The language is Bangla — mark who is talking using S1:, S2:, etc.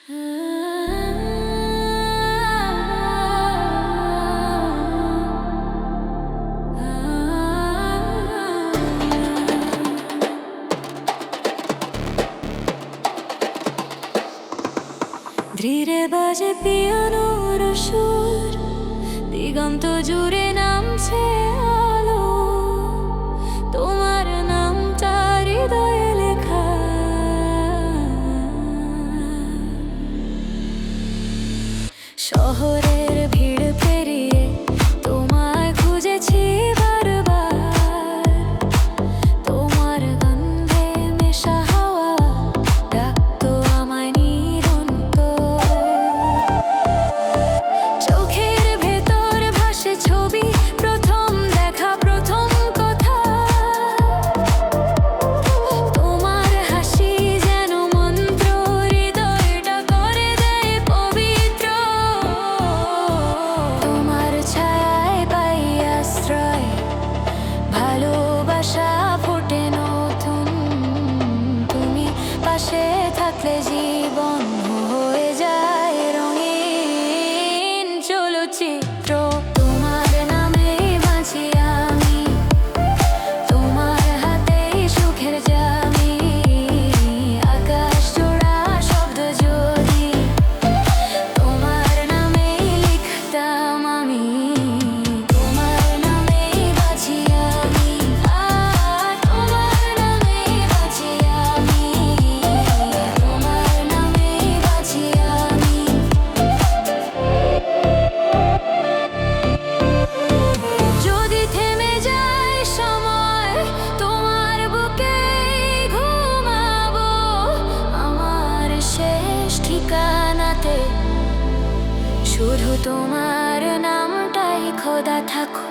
S1: ধীরে বাজে পিয়ানোর সুর, দিগন্ত জুড়ে নামছে আলো, তোমার নামটা হৃদয়ে লেখা। শহরের ভিড় পেরিয়ে তোমায় খুঁজেছি বারবার, তোমার গন্ধে মেশা হাওয়া ডাকতো আমায় নিরন্তর। চোখের ভেতর ভাসে ছবি, প্রথম দেখা, প্রথম কথা। তোমার হাসি যেন মন্ত্র, হৃদয়টা করে দেয় পবিত্র। তোমার ছায়ায় পাই আশ্রয়, ভালোবাসা ফোটে নতুন। তুমি পাশে থাকলে জীবন হয়ে যায় রঙিন চলচ্চিত্র। তোমার নামেই বাঁচি আমি, তোমার হাতেই সুখের জামি। আকাশ জোড়া শব্দ যদি তোমার নামেই লিখতাম আমি, তোমার নামেই বাঁচি আমি। তোমার নামেই বাঁচি আমি, তোমার নামেই বাঁচি আমি। যদি থেমে যায় সময়, তোমার বুকেই ঘুমাবো। আমার শেষ ঠিকানাতে শুধু তোমার নামটাই খোদা থাকো।